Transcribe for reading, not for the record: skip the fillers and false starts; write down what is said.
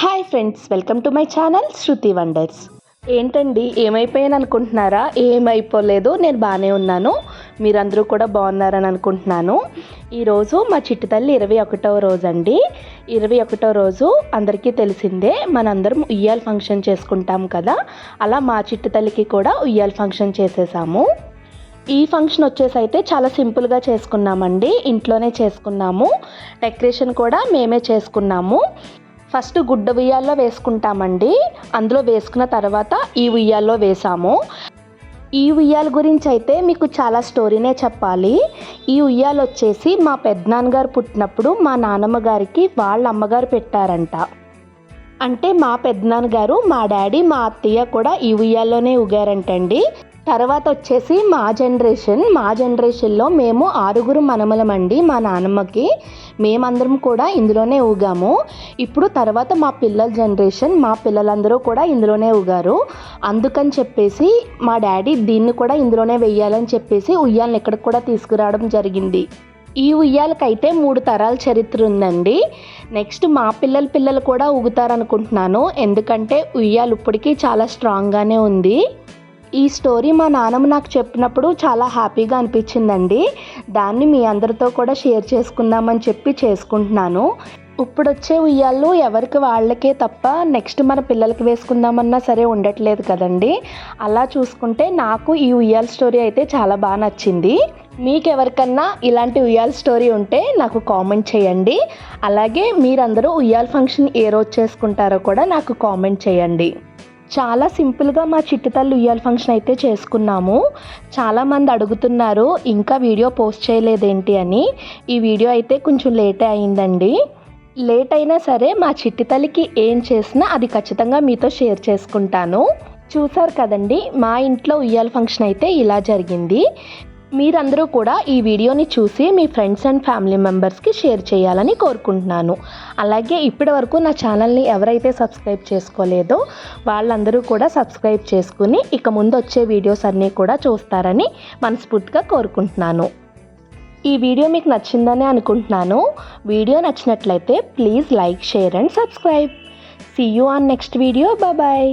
Hi friends, welcome to my channel Shruti wonders. ఏంటండి ఏమైపోయాను అనుకుంటున్నారా? ఏమైపోలేదు, నేను బాగానే ఉన్నాను. మీరందరూ కూడా బాగున్నారని అనుకుంటున్నాను. ఈరోజు మా చిట్టి తల్లి 21వ రోజు అండి. 21వ రోజు అందరికీ తెలిసిందే, మనందరం ఉయ్యాల ఫంక్షన్ చేసుకుంటాం కదా. అలా మా చిట్టి తల్లికి కూడా ఉయ్యాల ఫంక్షన్ చేసేసాము. ఈ ఫంక్షన్ వచ్చేసి అయితే చాలా సింపుల్గా చేసుకున్నామండి. ఇంట్లోనే చేసుకున్నాము. డెకరేషన్ కూడా మేమే చేసుకున్నాము. ఫస్ట్ గుడ్డ ఉయ్యాల్లో వేసుకుంటామండి. అందులో వేసుకున్న తర్వాత ఈ ఉయ్యాల్లో వేసాము. ఈ ఉయ్యాల గురించి అయితే మీకు చాలా స్టోరీనే చెప్పాలి. ఈ ఉయ్యాలు వచ్చేసి మా పెద్దనాన్నగారు పుట్టినప్పుడు మా నాన్నమ్మ గారికి వాళ్ళ అమ్మగారు పెట్టారంట. అంటే మా పెద్దనాన్నగారు, మా డాడీ, మా అత్తయ్య కూడా ఈ ఉయ్యాల్లోనే ఊగారంటండి. తర్వాత వచ్చేసి మా జనరేషన్లో మేము 6 మనమలమండి. మా నాన్నమ్మకి మేమందరం కూడా ఇందులోనే ఊగాము. ఇప్పుడు తర్వాత మా పిల్లల జనరేషన్, మా పిల్లలందరూ కూడా ఇందులోనే ఊగారు. అందుకని చెప్పేసి మా డాడీ దీన్ని కూడా ఇందులోనే వెయ్యాలని చెప్పేసి ఉయ్యాలను ఇక్కడికి కూడా తీసుకురావడం జరిగింది. ఈ ఉయ్యాలకైతే 3 తరాల చరిత్ర ఉందండి. నెక్స్ట్ మా పిల్లలు కూడా ఊగుతారనుకుంటున్నాను. ఎందుకంటే ఉయ్యాలు ఇప్పటికీ చాలా స్ట్రాంగ్గానే ఉంది. ఈ స్టోరీ మా నాన్నమ్మ నాకు చెప్పినప్పుడు చాలా హ్యాపీగా అనిపించిందండి. దాన్ని మీ అందరితో కూడా షేర్ చేసుకుందామని చెప్పి చేసుకుంటున్నాను. ఇప్పుడు వచ్చే ఉయ్యాళ్ళు ఎవరికి వాళ్ళకే తప్ప నెక్స్ట్ మన పిల్లలకి వేసుకుందామన్నా సరే ఉండట్లేదు కదండి. అలా చూసుకుంటే నాకు ఈ ఉయ్యాల స్టోరీ అయితే చాలా బాగా నచ్చింది. మీకు ఎవరికన్నా ఇలాంటి ఉయ్యాల స్టోరీ ఉంటే నాకు కామెంట్ చేయండి. అలాగే మీరందరూ ఉయ్యాల ఫంక్షన్ ఏ రోజు చేసుకుంటారో కూడా నాకు కామెంట్ చేయండి. చాలా సింపుల్గా మా చిట్టి తల్లి ఉయ్యాల ఫంక్షన్ అయితే చేసుకున్నాము. చాలామంది అడుగుతున్నారు ఇంకా వీడియో పోస్ట్ చేయలేదేంటి అని. ఈ వీడియో అయితే కొంచెం లేటే అయిందండి. లేట్ అయినా సరే మా చిట్టి తల్లికి ఏం చేసినా అది ఖచ్చితంగా మీతో షేర్ చేసుకుంటాను. చూసారు కదండి, మా ఇంట్లో ఉయ్యాల ఫంక్షన్ అయితే ఇలా జరిగింది. మీరందరూ కూడా ఈ వీడియోని చూసి మీ ఫ్రెండ్స్ అండ్ ఫ్యామిలీ మెంబర్స్కి షేర్ చేయాలని కోరుకుంటున్నాను. అలాగే ఇప్పటి వరకు నా ఛానల్ని ఎవరైతే సబ్స్క్రైబ్ చేసుకోలేదో వాళ్ళందరూ కూడా సబ్స్క్రైబ్ చేసుకుని ఇక ముందు వచ్చే వీడియోస్ అన్నీ కూడా చూస్తారని మనస్ఫూర్తిగా కోరుకుంటున్నాను. ఈ వీడియో మీకు నచ్చిందని అనుకుంటున్నాను. వీడియో నచ్చినట్లయితే please like, share and subscribe. See you on next video. Bye.